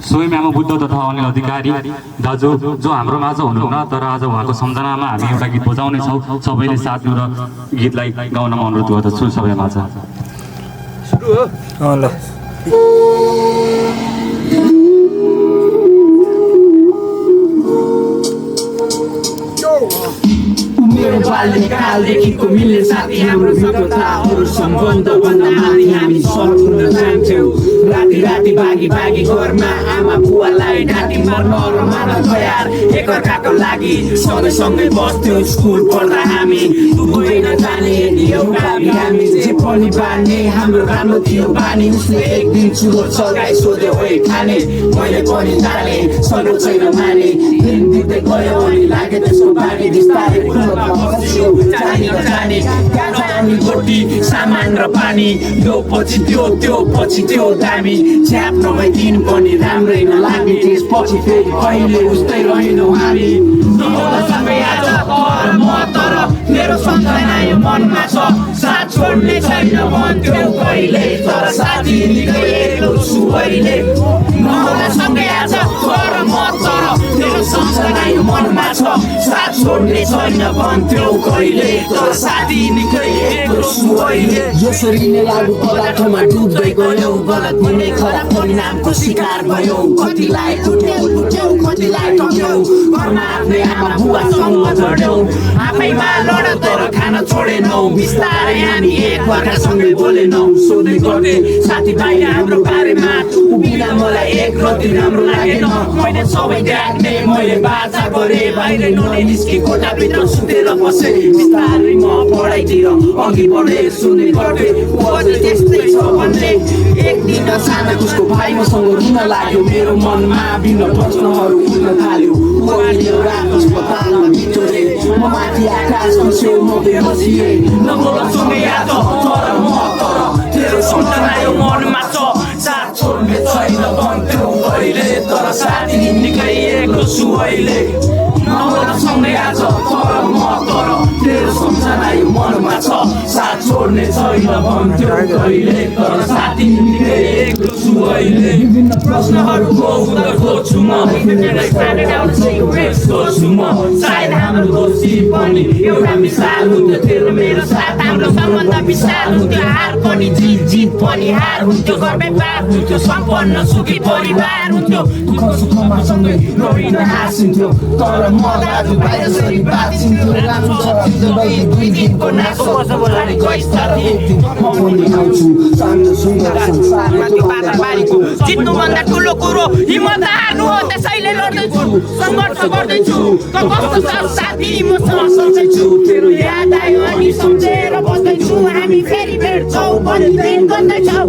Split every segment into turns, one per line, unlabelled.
स्वयं आमा बुद्ध तथा अनिल अधिकारी दाजु जो हाम्रो माझ हुनुहुन्न तर आज उहाँको सम्झनामा हामी एउटा गीत बजाउने छौँ। सबैले साथ दिएर गीतलाई गाउनमा अनुरोध गर्दछु सबै माझ।
मेरो बाल्यकालदेखिको मिल्ने साथी हाम्रो मित्रताहरू सम्बन्ध भन्दा माथि हामी सर हुन जान्थ्यौँ। राति राति भागी भागी घरमा आमा बुवालाई ढाँटी मर्न रमान तयार एकअर्काको लागि सँगै सँगै बस्थ्यौँ। स्कुल पढ्दा हामी दुवै नजाने एउटा बिरामी जे पनि बाँड्ने हाम्रो राम्रो थियो बानी। उसले एक दिन चुरो चलाइ सोध्यो ओइ खाने मैले पनि जाने सबै छैन माने। दिन बित्दै गयो अनि लाग्यो त्यसको बानी बिस्तारै जानी नजाने गाडी गोटी सामान र पानी यो पछि त्यो पछि त्यो दामी च्याप नभई दिन पनि राम्रै नलाग्ने। त्यसपछि फेरि कहिले उस्तै रहेनौँ हामी सँगै आज म तर मेरो सम्झना यो मनमा छ साथ छोड्ने छैन भन्थ्यौ कहिले तर साथी निकै एक्लो छु अहिले। सँगै आज तर म तर मेरो सम्झना यो मनमा छ साथ छोड्ने छैन भन्थ्यौ कहिले तर साथी निकै एक्लो छु अहिले। यसरी नै लागु पदार्थमा डुब्दै गयौ गलत हुने खराब परिणामको शिकार भयौ। कतिलाई कुट्यौ कतिलाई टक्यौ घरमा आफ्नै आमा बुवासँग झड्यौ। आफैमा लड तर खान छोडेनौ बिस्तारै हामी एकअर्कासँगै बोलेनौ। सोध्दै गर्दै साथीभाइ हाम्रो बारेमा उभिँदा मलाई एक रति राम्रो लागेन। मैले सबै त्याग्ने मैले बाचा गरेँ बाहिर नले निस्के कोठाभित्र सुतेर बसेँ। बिस्तारै म पढाइतिर अघि बढेँ सुन्ने गर्थेँ ऊ अझै त्यस्तै छ भन्ने। एक दिन अचानक उसको भाइ मसँग रुन लाग्यो मेरो मनमा भिन्न प्रश्नहरू उठ्न थाल्यो। ऊ अहिले अस्पतालमा भित्रे म माथि आकाशको छेउमा बेहोसिए नबोल्सँगै याद तर म तर तेरो सम्झना यो मनमा छ साथ छोड्ने छैन भन्थ्यौ कहिले तर साथी निकै एक्लो छु अहिले। नबोल्सँगै आज तर म तर तेरो सम्झना यो मनमा छ साथ छोड्ने छैन भन्थ्यौ कहिले तर साथी निकै एक्लो छु अहिले। विभिन्न प्रश्नहरूको उत्तर खोज्छु म सोच्छु म सायद हाम्रो दोस्ती पनि एउटा मिसाल हुन्थ्यो तेरो मेरो साथ हाम्रो सम्बन्ध विशाल हुन्थ्यो। हार पनि जित जित पनि हार हुन्थ्यो घरमै पार हुन्थ्यो सम्पन्न सुखी परिवार हुन्थ्यो। दुःख सुखमा सँगै रहिन हाँसिन्थ्यो तर म दाजुभाइ जसरी बाँचिन्थ्यो। राम्रो छ दुई दिनको नासो म पनि आउँछु शान्त सुन्दर संसारमा त्यो बाधाबारीको जित्नुभन्दा ठुलो कुरो हिम्मत हार्नु हो। त्यसैले लड्दैछु सङ्घर्ष गर्दैछु कस्तो छ साथी म सँगै छु। तेरो याद आयो अनि सम्झेर बस्दैछु हामी फेरि भेट्छौँ पनि दिन गर्दैछौँ।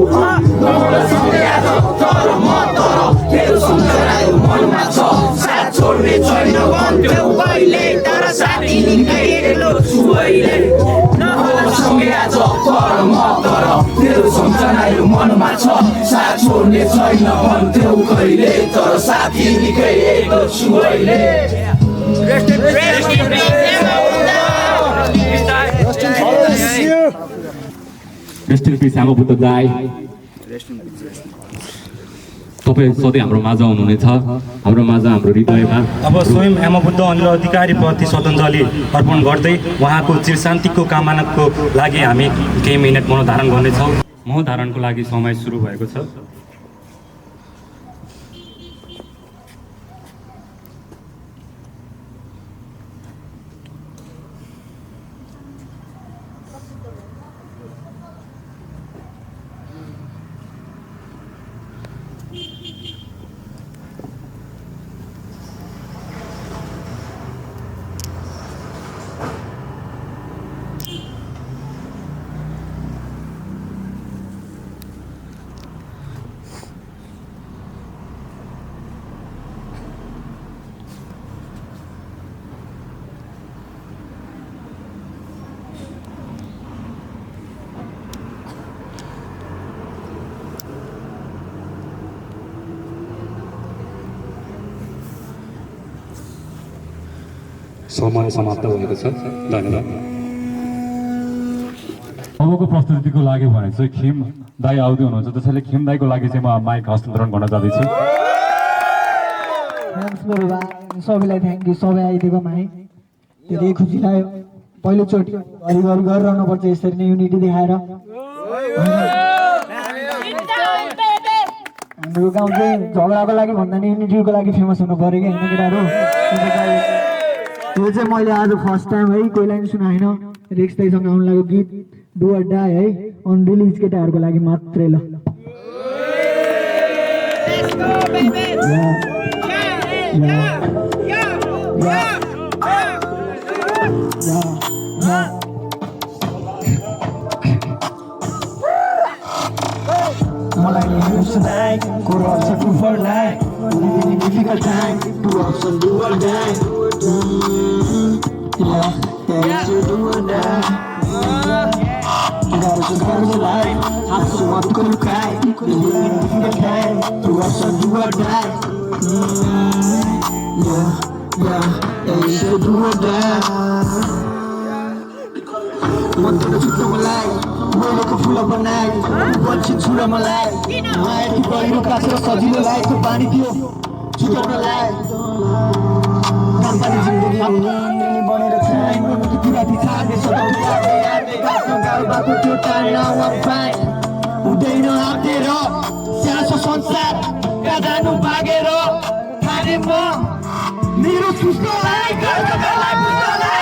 तर म तर तेरो सम्झना यो मनमा छ साथ छोड्ने छैन भन्थ्यौ कहिले तर साथी निकै एक्लो छु अहिले। सँगै आज तर म तर तेरो सम्झना यो मनमा छ साथ छोड्ने छैन भन्थ्यौ कहिले तर साथी निकै एक्लो छु अहिले।
रेस्ट इन पिस आमा बुद्ध दाइ। तपाईँ सधैँ हाम्रो माझ हुनुहुनेछ हाम्रो माझ हाम्रो हृदयमा।
अब स्वयं आमा बुद्ध अनिल अधिकारी प्रति श्रद्धाञ्जली अर्पण गर्दै उहाँको चिरशान्तिको कामनाको लागि हामी केही मिनट मौन धारण गर्नेछौँ। मौन धारणको लागि समय सुरु भएको छ।
समय समाप्त भएको छ। धन्यवाद।
अबको प्रस्तुतिको लागि भने चाहिँ खिम दाई आउँदै हुनुहुन्छ त्यसैले खिम दाईको लागि चाहिँ म माइक हस्तान्तरण गर्न जाँदैछु।
थ्याङ्क्स मेरो भाइ सबैलाई थ्याङ्क यू सबै आइदिएको माई धेरै खुसी लाग्यो पहिलोचोटि घरिघरि गरिरहनुपर्छ यसरी नै युनिटी देखाएर हाम्रो गाउँ चाहिँ झगडाको लागि भन्दा नि युनिटीको लागि फेमस हुनु पऱ्यो कि होइन केटाहरू यो चाहिँ मैले आज फर्स्ट टाइम है कोहीलाई पनि सुनाएन रेक्स दाइसँग आउनु लाग्यो गीत डु अर डाई है अन रिलिज केटाहरूको लागि मात्रै ल मलाई tonight, go up some food for life. Living in difficult time, do up some do or die. Yeah, it's you do or die. Gotta life, have to want to cry. Living in difficult time, do up some do or die. It's you do or die. Want to shoot no life. बोलेको फुल बनाए बल्छी छुरा मलाई मायाको पहिरो कासेर सजिलो लागेको पानी थियो छुटाउनलाई कामपानी जिन्दगी आम्दानी बनेर छाइ मनको किराती छाडे सताउने यादले गाउँको गाउँको त्यो टाढा नपाए हुँदैन हातेर स्यासो संसार कहाँ जानु भागेर खाने म मेरो सुस्कोलाई गर्नलाई बुझ्नलाई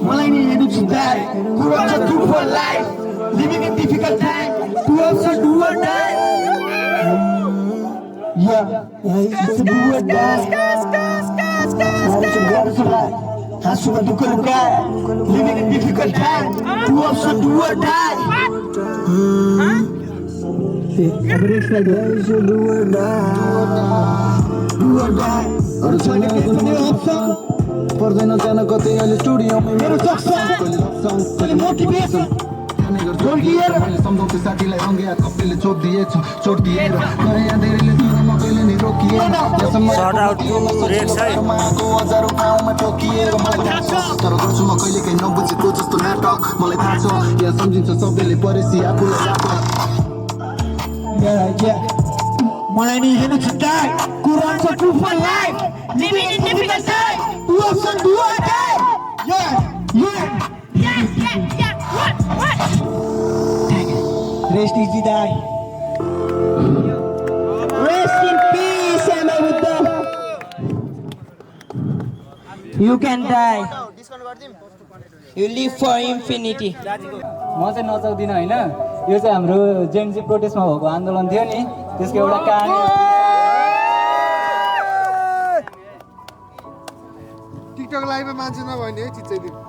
मलाई नि हेर्नु चिन्तार grow up to for life living in difficult time to also do or die it's a do or die Hasuwa duka luka living in difficult time to also do or die do or die अरु छैन कुनै option पर्दैन जान कतै अहिले स्टुडियोमा मेरो suction कहिले मोटिभेसन मैले सम्झाउँथे साथीलाई रङ्गिया कपीले चोट दिएछ चोट दिएर नयाँ धेरैले दिन म कहिले नि रोकिएन मायाको हजारौँ ठाउँमा टोकिएर मलाई थाहा छ तर गर्छु म कहिले काहीँ नबुझेको जस्तो नाटक मलाई थाहा छ यहाँ सम्झिन्छ सबैले परेसी आफूलाई मलाई नि हेर्नु चिन्ता कुरान छ true for life living in difficult time do also do or die what rest easy die rest in peace Emma Buddha you can die you live for infinity
म चाहिँ नचाउँदिनँ होइन यो चाहिँ हाम्रो जेएनजी प्रोटेस्टमा भएको आन्दोलन थियो नि त्यसको एउटा कहानी
टिकटक लाइभमा मान्छे नभए नि है चिच्चाइदिनु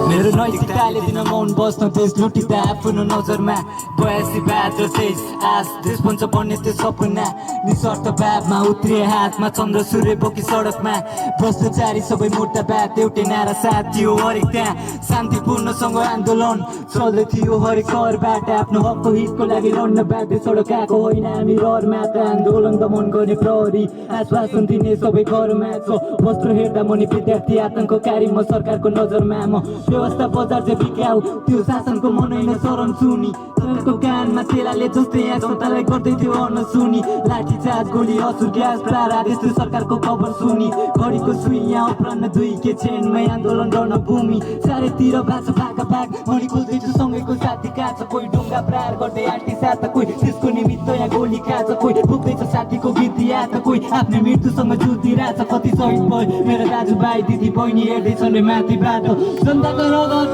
मेरो नैतिकताले दिन मौन बस्न देश लुटिँदा आफ्नो नजरमा 82 भाद्र 23 आस देश पञ्च बन्ने त्यो सपना निस्वार्थ भावमा उत्रिए हातमा चन्द्र सूर्य बोकी सडकमा भ्रष्टाचारी सबै मुर्दाबाद एउटै नारा साथ थियो हरेक त्यहाँ शान्तिपूर्णसँग आन्दोलन चल्दै थियो हरेक घरबाट आफ्नो हकको हितको लागि लड्न बाध्य सडक आएको होइन हामी रहरमात्र आन्दोलन दमन गर्ने प्रहरी आश्वासन दिने सबै घरमा छ वस्त्र हेर्दा मनी विद्यार्थी आतङ्ककारी म सरकारको नजरमा म व्यवस्था बजार चाहिँ बिकाउ त्यो शासनको मनैन शरण सुनि तपाईँको कानमा चेलाले जस्तै यहाँ जनतालाई गर्दै थियो अनसुनी लाठी चार्ज गोली असुर ग्यास प्रारा त्यस्तो सरकारको खबर सुनि घडीको सुई यहाँ अपरान्न 2 के छेनमै आन्दोलन गर्न भूमि चारैतिर भाषा भागा भाग मणि खोज्दैछु सँगैको साथी काछ कोही ढुङ्गा प्रहार गर्दै आँटी साथ कोही त्यसको निमित्त यहाँ गोली खाछ कोही भुक्दैछ साथीको गीत याद कोही आफ्नो मृत्युसँग जुधिरहेछ कति शहीद भयो मेरो दाजुभाइ दिदी बहिनी हेर्दैछन् माथिबाट जनताको रगत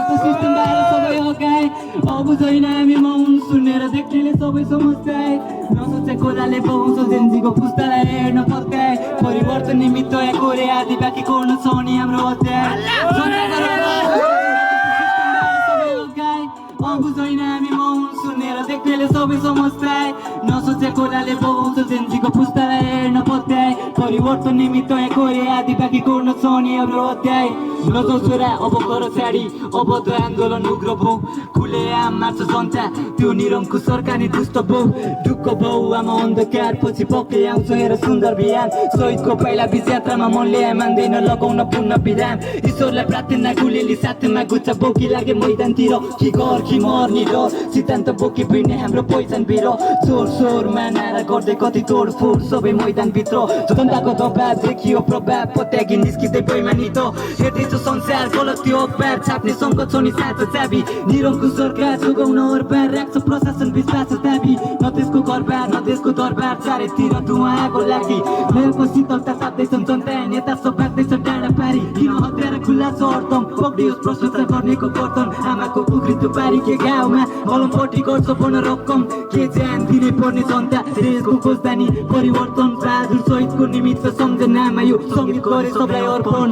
सिस्टमबाट सबै हकाए अब छैन हामी मौन सुनेर देख्नेले सबै समस्याए नसोचेको कोराले पाउँछ जेन्जीको पुस्तालाई हेर्न फर्काए परिवर्तन निमित्त यहाँ कोरे आदि बाँकी कोर्न छ नि हाम्रो अध्याय अब छैन हामी मौन सुने सुनेर देख्नेले सबै समस्याए नसोचे कोराले बगाउँछ जेन्जीको पुस्तालाई हेर्न पत्याए परिवर्तन निमित्त कोरे आदि बाँकी कोर्न सनीहरू अध्याय नजौ छोरा अब गर छाडी अब त आन्दोलन उग्र भौ खुले आम मार्छ जनता त्यो निरङ्कुश सरकारी दुष्ट भौ ढुक्क भौ आमा अन्धकार पछि पक्कै आउँछ हेर सुन्दर बिहान शहीदको पहिला बीच यात्रामा मनले मान्दैन लगाउन पूर्ण विराम ईश्वरलाई प्रार्थना गुलेली साथमा गुच्छ बोकी लागे मैदानतिर कि घर कि मर्ने र सिद्धान्त बोकी भिड्ने हाम्रो पहिचान भिर चोर सोरमा नारा गर्दै कति तोडफोड सबै मैदानभित्र जनताको दबाब देखियो प्रभाव पत्यागी निस्किँदै बैमानी त हेर्दैछ संसार गलत त्यो अखबार छाप्ने सङ्कट छ नि साँचो चाबी निरङ्कुश सरकार जोगाउन अरबार राख्छ प्रशासन विश्वास दाबी न त्यसको घरबार न त्यसको दरबार चारैतिर धुवा आगो लागि मेलको शीतलता ताप्दैछन् जनता नेता सब बाँच्दैछ डाँडा पारी किन हतियार खुल्ला छ अर्थम पक्रियोस् प्रशंसा गर्नेको कर्तन आमाको कुकृत्य पारी के गाउँमा कलमपट्टि गर्छ बन रकम के ज्यान दिने पर्ने जनता देशको खोजदानी परिवर्तन बहादुर शहीदको निमित्त सम्झनामा यो सङ्गीत गरे सबलाई अर्पण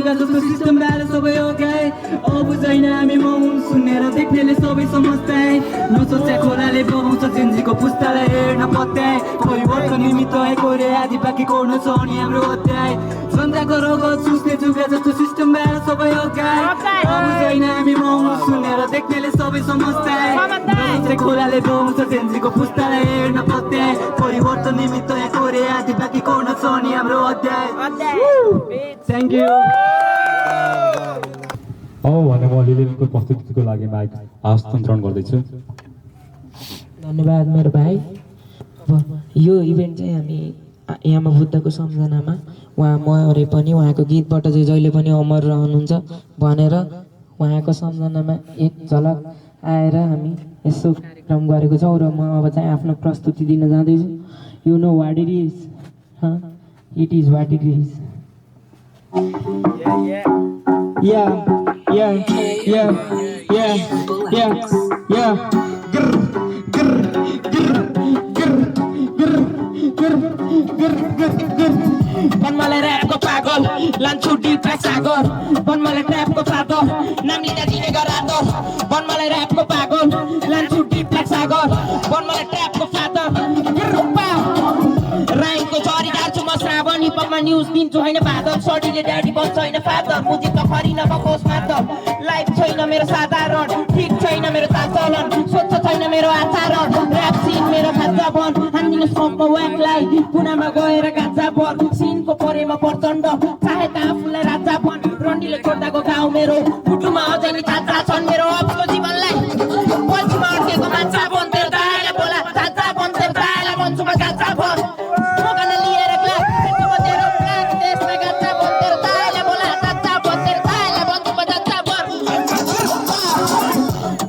जस्तो सिस्टम बारे सबै अगाए अब छैन हामी मौन सुनेर देख्नेले सबै समस्याए नसोच्या खोलाले बगाउँछ जेन्जीको पुस्तालाई हेर्न पत्याए परिवर्तन निमित्त कोरे आदि बाँकी कोर्न छ अनि हाम्रो अध्याय जनताको रगत चुस्ने जुगा जस्तो सिस्टम बारे सबै अगाए अब छैन हामी मौन सुनेर देख्नेले सबै समस्याए नसोच्या खोलाले बगाउँछ जेन्जीको पुस्तालाई हेर्न पत्याए परिवर्तन निमित्त कोरे आदि बाँकी कोर्न छ अनि हाम्रो अध्याय Thank you.
भने म लिलिमको प्रस्तुतिको लागि माइक हस्तान्तरण गर्दैछु।
धन्यवाद मेरो भाइ। अब यो इभेन्ट चाहिँ हामी यामा बुद्धको सम्झनामा उहाँ मरे पनि उहाँको गीतबाट चाहिँ जहिले पनि अमर रहनुहुन्छ भनेर उहाँको सम्झनामा एक झलक आएर हामी यसो कार्यक्रम गरेको छौँ र म अब चाहिँ आफ्नो प्रस्तुति दिन जाँदैछु। You know what it is, it is what it is. Yeah.
मलाई ऱ्यापको पागल लान्छु डिप्रा सागर बन मलाई ट्र्यापको पागल नाम लिँदा दिने गरादर बन मलाई ऱ्यापको पागल लान्छु डिप्रा सागर बन मलाई ट्र्यापको फादर राइमको झरी गाड्छु म श्रावणी पमा न्युज दिन्छु होइन बादल सडीले ड्याडी बन्छ होइन फादर मुजिक त खरी नबकोस् मात्र लाइफ छैन मेरो साधारण ठिक छैन मेरो चालचलन स्वच्छ छैन मेरो आचरण ऱ्याप सिन मेरो खाजा बन हान्दिनु स्मोकमा व्याकलाई पुनामा गएर गाजा बन सिनको परेमा प्रचण्ड चाहे त आफूलाई राजा बन रन्डीले छोड्दाको गाउँ मेरो मुटुमा अझै नि चाचा छन् मेरो अफको जीवनलाई पछिमा अड्केको मान्छा बन तेरो दायाले बोला चाचा बन तेरो दायालाई भन्छु म चाचा बन मगान लिएर ग्लास त्यसमा तेरो प्लान त्यसमा गाचा बन तेरो दायाले बोला चाचा बन तेरो दायालाई भन्छु म चाचा बन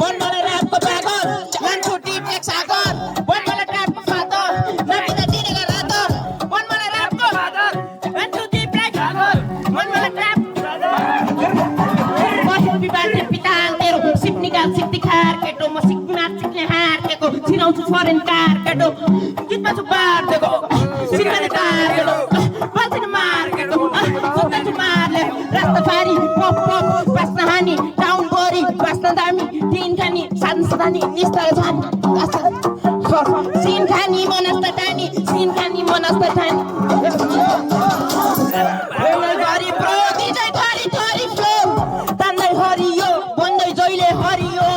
बन मलाई ऱ्यापको पागल लान्छु टिप एक सागर बन मलाई ट्र्यापको फादर नामिदा दिने गरादर बन मलाई ऱ्यापको फादर लान्छु टिप एक सागर बन मलाई ट्र्याप बाजे पिता तेरो सिप निकाल सिप दिखार केटो म सिक्मा सिक्ने हार केको छिराउँछु फरेन कार केटो गीतमा छु बार देखो सिक्ने कार केटो बाल्छिन मार केटो सुत्छु मारले रास्ता फारी पप पप बास्न हानी टाउन बरी बास्न दामी तीन खानी साधन सदानी निस्तर छानी सिन खानी मनस्त टानी सिन खानी मनस्त टानी गरी प्रो दिजै थरी थरी फ्लो तान्दै हरियो बन्दै जहिले हरियो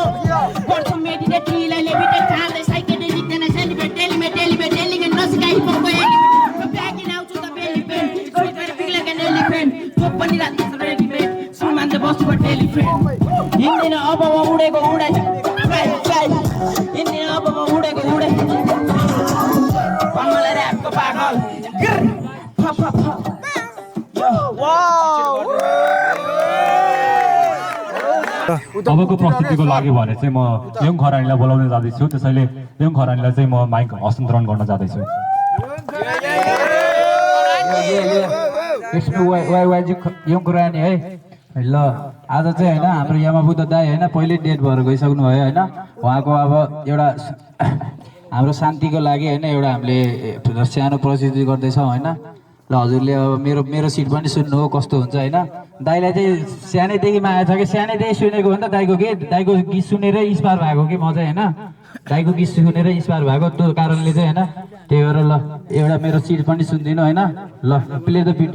गर्छु मेडिटेट लिलाई लेभिटेट चाल्दै साइकेडेलिक देना सेलिब्रेट डेलिमेट डेलिगेट नसिकाइ हिपको एलिमेन्ट ब्यागिन आउँछु त बेलिपेन स्विटर बिग्लेक एन एलिफेन्ट जो पनि राख्छु रेडिमेट सुमान्दै बस्छु बट एलिफेन्ट हिँड्दैन अब म उडेको उडाइ फ्लाइ फ्लाइ हिँड्दैन अब म उडेको उडाइ मलाई ऱ्यापको पागल फ फ फ
अबको प्रस्तुतिको लागि भने चाहिँ म यङ खरानीलाई बोलाउन जाँदैछु। त्यसैले यङ खरानीलाई चाहिँ म माइक हस्तान्तरण गर्न जाँदैछु।
यङ खरानी है ल आज चाहिँ होइन हाम्रो यामाबुद्ध दाई होइन पहिल्यै डेट भएर गइसक्नु भयो होइन उहाँको अब एउटा हाम्रो शान्तिको लागि होइन एउटा हामीले सानो प्रस्तुति गर्दैछौँ होइन ल हजुरले अब मेरो सिट पनि सुन्नु हो कस्तो हुन्छ होइन। दाइलाई चाहिँ सानैदेखि माया छ कि सानैदेखि सुनेको हो नि त दाइको गीत सुनेर इन्सपायर भएको कि म चाहिँ होइन। दाइको गीत सुनेर इन्सपायर भएको त्यो कारणले चाहिँ होइन। त्यही भएर ल एउटा मेरो सिट पनि सुनिदिनु होइन। ल play the beet.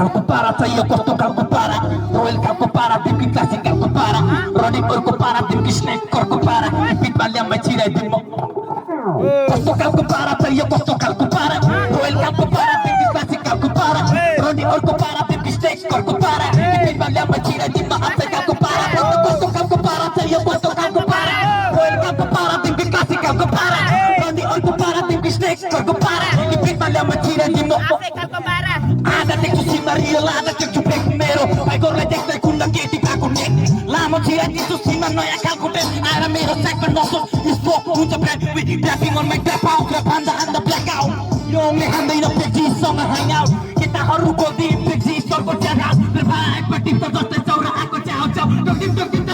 Kalku para saya kosto kalku para royal kalku para bibi klasik kalku para running orku para bibi snake korku para bit balia macira dimo kosto kalku para saya kosto kalku para royal kalku para bibi klasik kalku para running orku para bibi snake korku para bit balia macira dimo ape kalku para kosto kalku para saya kosto kalku para royal kalku para bibi klasik kalku para running orku para bibi snake korku para bit balia macira dimo ape kalku para ada tekstu si Maria ada tekstu pek mero ai gorla dekta kunna keti kakune lamo chira tekstu si naya kalkute ara mero segment noso is walk to the brand with rapping on my trap out rap and the blackout yo me handa in a pg song hang out kita haru ko di pg song ko jaga berbaik pati to jote chaura ako chao chao tokim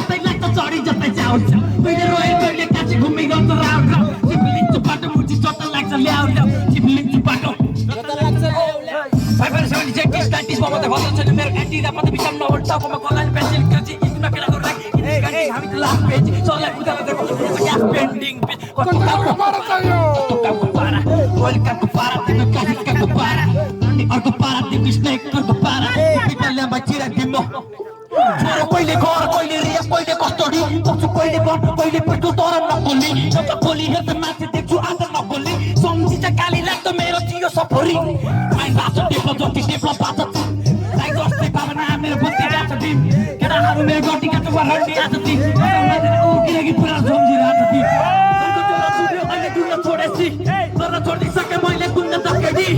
tai like to chori jate chao chao pहिले royal pहिले kachi घुमी गर्छ round round सिपलिङ चुपाटो मुची चोट लाग्छ ल्याउ ल्याउ सिपलिङ चुपाटो चोट लाग्छ ल्याउ ल्याउ 570 90s मा मात्रै भन्छ छैन मेरो एन्टी रा मात्रै बिचम नभर टाउकोमा कलान पेन्सिल कजी इतना केलाको राख इन्डी हामी त लास्ट पेज सरलाई उदाले देखो ग्यास पेन्डिङ पेज कस्तो कामको पारा चाहियो कस्तो कामको पारा रोयल कामको पारा तिम्रो क्लासिक कामको पारा अनि अर्को पारा तिम्रो स्नेक अर्को पारा पिटलले बचिरा दिमो छोरो कहिले घर कहिले रिया कहिले कस्टडी पछु कहिले घर कहिले पेटो तर नबोली एउटा बोली हेर्दा माथि देख्छु आज नबोली सम्झी चाहिँ काली लाग्दो मेरो जियो सफरी माइन बाटो टेप्लो जति टेप्लो बाटो लाइक जस्तै भावना मेरो बत्ती जान्छ टिम केटाहरू मेरो गटी काटो हड्डी आज ती ओ किनकि पुरा सम्झिरहेको ती अहिले दुन्न छोडेছি तर छोडिसके मैले कुन्न तकेडी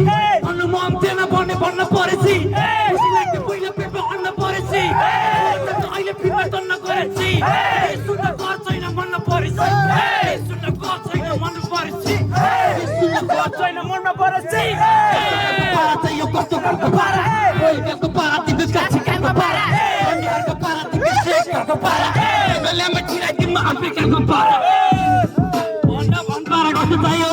अन्नु मम थिएन भन्ने भन्न परेছি खुसी लाग्थ्यो पहिला पेटमा अन्न परेছি अहिले फिल्म तन्न गरेছি सुन्न घर छैन मन परेছি सुन्न घर छैन मन परेছি सुन्न घर छैन मन परेছি पारा चाहिँ यो कस्तो कामको पारा रोयलको पारा तिम्रो काछि कामको पारा अन्यहरुको पारा तिम्रो शेखरको पारा बेलामा चिराइदिमा अफ्रिकाको पारा भन पारा कस्तो चाहियो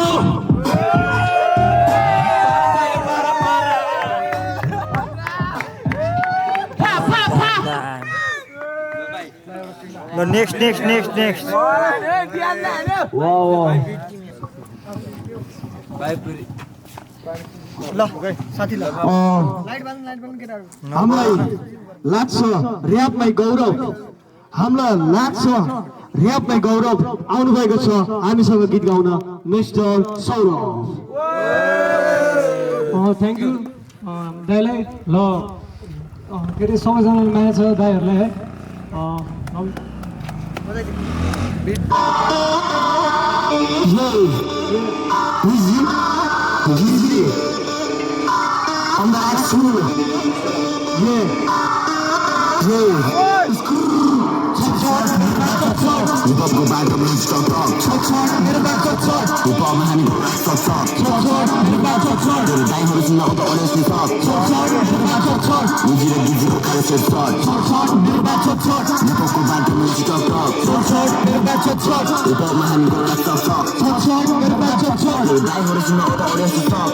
नेक्स्ट
हामीलाई लाग्छ र्यापमै गौरव हामीलाई लाग्छ र्यापमै गौरव आउनुभएको छ हामीसँग गीत गाउन मिस्टर सौरभ।
थ्याङ्क यू दाइलाई। ल के अरे सबैजनालाई माया छ दाइहरूलाई है।
हिपहपको बाटोमा स्टक हिपहपमा हामी दाइहरू सुन्न त अनेस्टली सक मुजी र गिजीको कालेसेट सट हिपहपको बाटोमा स्टक हिपहपमा हामी दाइहरू सुन्न त अनेस्टली सक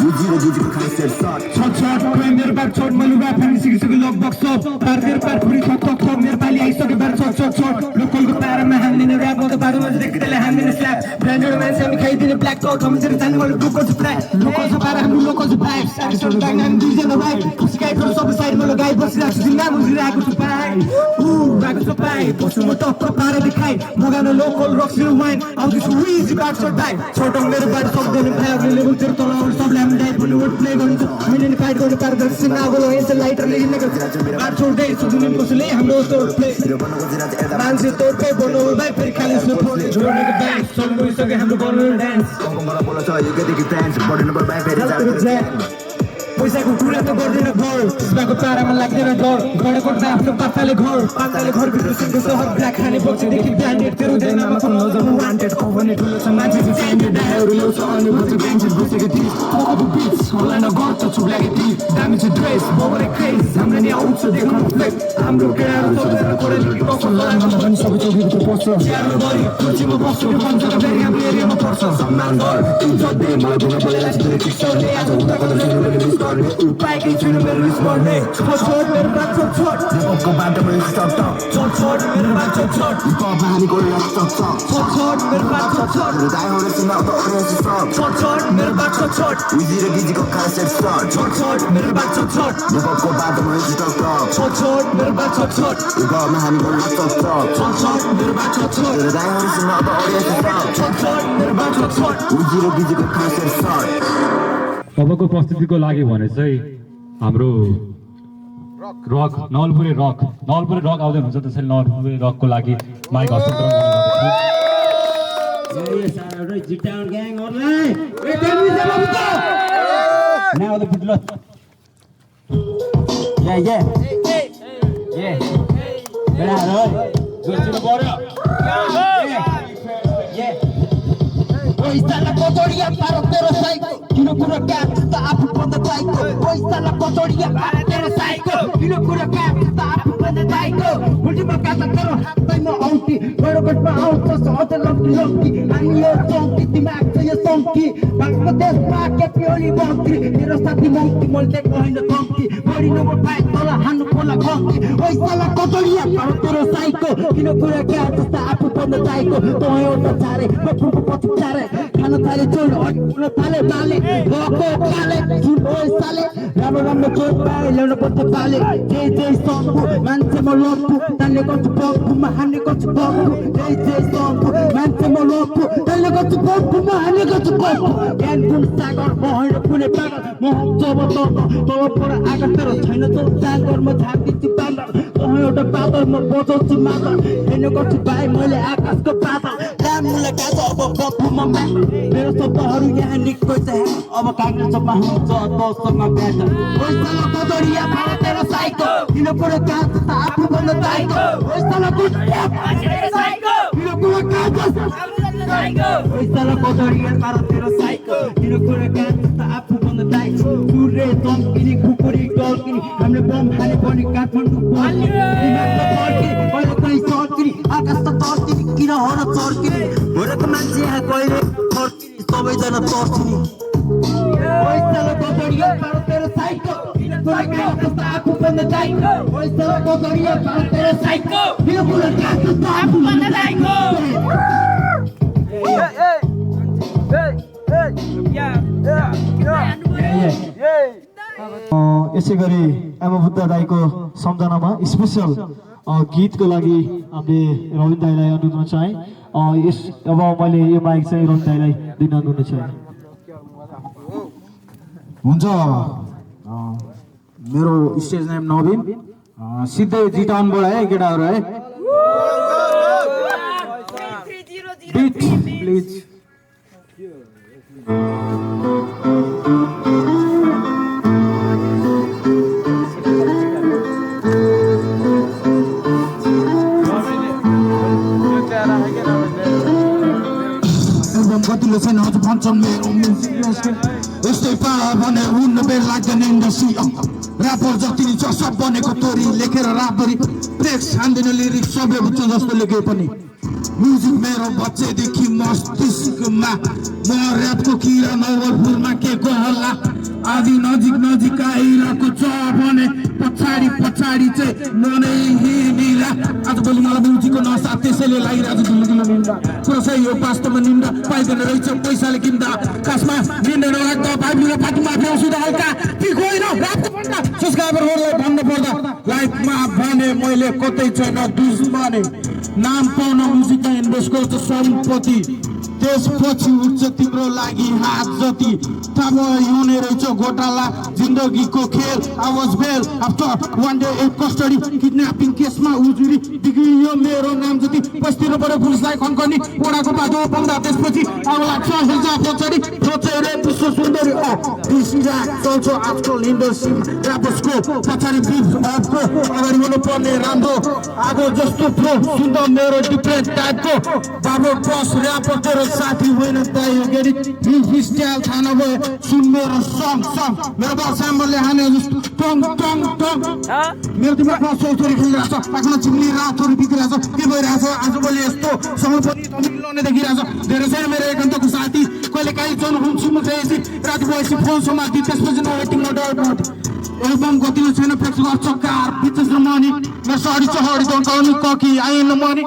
मुजी र गिजीको कालेसेट सट
मेरो बात छोड मैले बात हामी सिकिसक्यो लगभग सब पार मेरो पार फुरी थक मेरो पाली आइसक्यो बार छोड लोकलको पारामा हाल्दिने ऱ्याप आउँदा बाटोमा देखिँदैले हाल्दिने स्ल्याप ब्रान्डेड मान्छे हामी खाइदिने ब्ल्याक आउट हमसेर जाने मैले लोकल छ प्राय लोकल छ पारा हाम्रो लोकल छ भाइब साइड डाइन हामी दुईजना राइट सिकाइफोर सबै साइडमा लगाइ बसिरहेको छु जिल्ला मुजिरहेको छु पाइ भएको छ पाइ बस्नु म टक्क पारा देखाइ मगाउन लोकल रक्सिल वाइन आउँदैछु विजी बाट छ भाइ छोटो मेरो बाट सक्दैन भाइहरूले लेभल तेरो तल आउनु सबले हामी डाइट भन्ने वर्ड प्ले गर्नु मैले फाइट गर्नु पार्दछ नागोलो हेर्छ लाइटरले हिँडेको बाट छोड्दै सुनिनु कसले हाम्रो तोड प्ले मान्छे तोडकै बनाउनु भाइ फेरि खाली फोन जोड्नेको ब्याङ्क सबै सके हाम्रो बनाउनु डान्स
कङ्कमबाट बोल्छ युगदेखि फ्यान्स बढ्नु नम्बर 5 फेरि
पैसाको कुरा त गर्दैन घर त्यसमाको पारामा लाग्दैन डर गरेको त आफ्नो पापाले घरभित्र सिङ्गो सहर ब्ल्याक खाने पक्षदेखि ब्रान्डेड तेरो देनामा छ नजर वान्टेड हो भने ठुलो छ मान्छे चाहिँ स्ट्यान्डर्ड डायहरू ल्याउँछ अनि भन्छ बेन्चेस बसेको थिए अब बिच होला न गर्छ चुप्लाएको थिए दामी छ ड्रेस बोबरे क्रेज हाम्रो नि आउँछ देख्नु फ्लेक हाम्रो केटाहरू सबैजना कोरेली बस्छ लामा पनि सबै चौकीभित्र पस्छ स्याहार्नु गरी कुर्सीमा बस्छ त्यो पञ्चका फेरि हाम्रो एरियामा पर्छ सम्मान गर इज्जत दे मलाई भुङ्गा बोलेर चाहिँ धेरै फिक्सरले आज हुँदा कदर छैन मैले मिस गर्ने उपायकै छैन मेरो रिस गर्ने छोट मेरो बात छोट को बाटो मेरो स्टप छोट मेरो बात छोट कहानी गरेर स्टप छोट मेरो बात छोट दाइहरु सिना त अरेन्ज स्टप छोट मेरो बात छोट उजी र गिजीको कासेट स्टार्ट छोट मेरो बात छोट को बाटो मेरो स्टप छोट मेरो बात छोट कहानी गरेर स्टप छोट मेरो बात छोट दाइहरु सिना त अरेन्ज स्टप छोट मेरो बात छोट उजी र गिजीको कासेट स्टार्ट
अबको प्रस्तुतिको लागि भने चाहिँ हाम्रो रक नवलपुरे रक आउँदै हुनुहुन्छ त्यसैले नवलपुरे रकको लागि माइक हस्तान्तरण गर्न
पैसाला कचौडिया पारो तेरो साइको किन कुरा काट त आफू बन्द दाइको पैसाला कचौडिया पारो तेरो साइको किन कुरा काट त आफू बन्द दाइको उल्टीमा काट तेरो हातैमा औटी गडबडमा आउँछ सहज लम्की हामी यो चौकी दिमाग छ यो सङ्की बाक्लो देशमा के पियोली मन्त्री मेरो साथी मन्त्री मैले होइन कम्ती बढी नम्बर पाए तल हान्नु पोला खङ्की पैसाला कचौडिया पारो तेरो साइको किन कुरा काट त आफू बन्द दाइको त एउटा चारे फुलको पछि चारे खान थाले चोर अड्कुन थाले बाले गएको काले सुन पैसाले राम्रो चोर पाए ल्याउनु पर्छ पाले जय सङ्गु मान्छे म लप्पु तान्ने गर्छु बक्कुमा हान्ने गर्छु बक्कु जय सङ्गु मान्छे म लप्पु तान्ने गर्छु बक्कुमा हान्ने गर्छु बक्कु ज्ञान गुण सागर होइन कुनै पागल म जब तब पर आगर तेरो छैन चोर सागर म झार्दिन्छु बान्दर एउटा बादल म बजाउँछु मादल हेर्ने गर्छु भाइ मैले आकाशको बादल राम मुलाकात अब बक्कुमा मेरो शब्दहरू यहाँ निकै छ अब कागजमा हुन्छ तसँग ब्याज पैसाला कचौडिया पारो तेरो साइको किन कुरा काट त आफू बन्द दाइको पैसाला कचौडिया पारो तेरो साइको किन कुरा काट पैसाला कचौडिया पारो तेरो साइको किन कुरा काट त आफू बन्द दाइको सूर्य चम्किनी खुकुरी टल्किनी हामीले बम खाने पनि काठमाडौँ दिमागमा पड्किनी कहिले कहीँ चर्किनी आकाश त तर्किनी किन हो र चर्किनी भोरेको मान्छे यहाँ कहिले फर्किनी सबैजना तर्किनी पैसाला कचौडिया पारो तेरो साइको किन कुरा काट त आफू बन्द दाइको पैसाला कचौडिया पारो तेरो साइको किन कुरा काट त आफू बन्द दाइको
यसै गरी आमा बुद्ध दाईको सम्झनामा स्पेसल गीतको लागि हामीले रविन दाईलाई अनुरोध गर्न चाहेँ अब मैले यो माइक चाहिँ रविन दाईलाई दिन अनुरोध चाहेँ
हुन्छ मेरो स्टेज नेम नवीन सिधै जिटाउनबाट है केटाहरू है बिट प्लिज
कतिले छैन अझ भन्छन् मेरो म्युजिक यस्तै पाडा भने हुन्न बेर लाग्दैन इन्डस्ट्री ऱ्यापर जति नि छ सब बनेको तोरी लेखेर रापरी ब्रेक्स हान्दैन लिरिक्स सबै हुन्छ जस्तो लेखे पनि म्युजिक मेरो बच्चैदेखि मस्तिष्कमा म ऱ्यापको किरा नवलपुरमा के को हल्ला आदि नजिक आइरहेको छ भने पछाडि चाहिँ मनै हिँडिला आजभोलि मलाई म्युजिकको नसा त्यसैले लागिरहेको छ धुलो निन्दा कुरा सही हो वास्तवमा निन्दा पाइँदैन रहेछ पैसाले किन्दा खासमा निन्दैन लाग्दा भाइबुरा फाटुमा फेउँछु हल्का ठिक होइन सब्सक्राइबरहरूलाई भन्नु पर्दा लाइफमा भने मैले कतै छैन दुश्मनी नाम पाउन म्युजिकमा इन्भेस्ट गर्छ सम्पत्ति
त्यसपछि उठ्छ तिम्रो लागि हात जति थाहा भयो हुने रहेछ घोटाला जिन्दगीको खेल आवाज बेल आफ्टर वान डे ए कस्टडी किडन्यापिङ केसमा उजुरी बिग्रियो मेरो नाम जति पस्तिर पऱ्यो पुलिसलाई खन्कनी ओडाको बाटो पाउँदा त्यसपछि अब लाग्छ हेर्छ पछाडि सोचेर विश्व सुन्दरी चल्छ आजकल इन्डस्ट्री ऱ्यापर्सको पछाडि बिफको अगाडि हुनुपर्ने राम्रो आगो जस्तो फ्लो सुन्दर मेरो डिफ्रेन्ट टाइपको बाबु बस ऱ्यापर तेरो साथी होइन दाइ गेडी फ्री स्टाइल थाहा नभए सुन मेरो सङ मेरो बाल स्याम्बलले हाने जस्तो टङ टङ टङ मेरो दिमागमा चौथोरी खेलिरहेछ आफ्नो चिम्ली रातोरी बिग्रिरहेछ के भइरहेछ आजभोलि यस्तो समय पनि मिलाउने देखिरहेछ धेरै छैन मेरो एकान्तको साथी कहिले काहीँ चल हुन्छु म चाहिँ राति भएपछि फोन समाति त्यसपछि न वेटिङ न डर एल्बम गतिलो छैन फ्लेक्स गर्छ कार पिचेस र मनी मेरो सरी चहरी दौनी ककी आएन मनी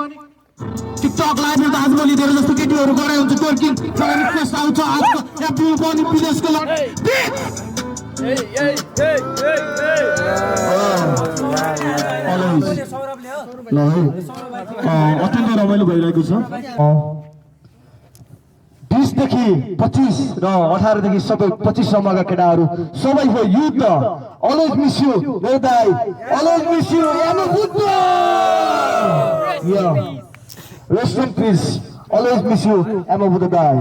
टिकटक लाइभ त आजभोलि धेरै जस्तो केटीहरू गराइ हुन्छ टोर्किङ रिक्वेस्ट आउँछ आजको एपी पनि विदेशको
ल है अत्यन्तै रमाइलो भइरहेको छ 20 देखि 25 र 18 देखि सबै 25 सम्मका केटाहरू सबैको युथ अलवेज मिस यु मेरो दाइ always miss you M Buddha या rest in peace always miss you M Buddha दाइ